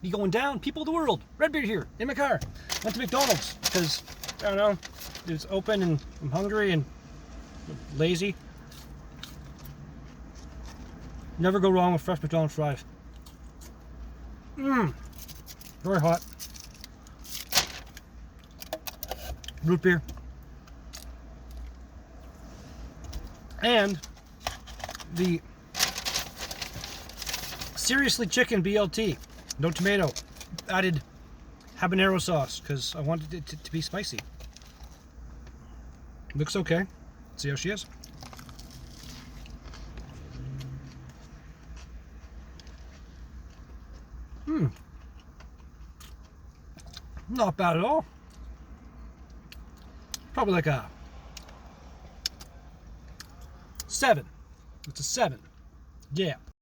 be going down. People of the world. Redbeard here, in my car. Went to McDonald's, because, I don't know, it's open and I'm hungry and lazy. Never go wrong with fresh McDonald's fries. Very hot. Root beer. And the Seriously Chicken BLT. No tomato. Added habanero sauce because I wanted it to be spicy. Looks okay. Let's see how she is. Not bad at all. Probably like a 7. It's a 7. Yeah.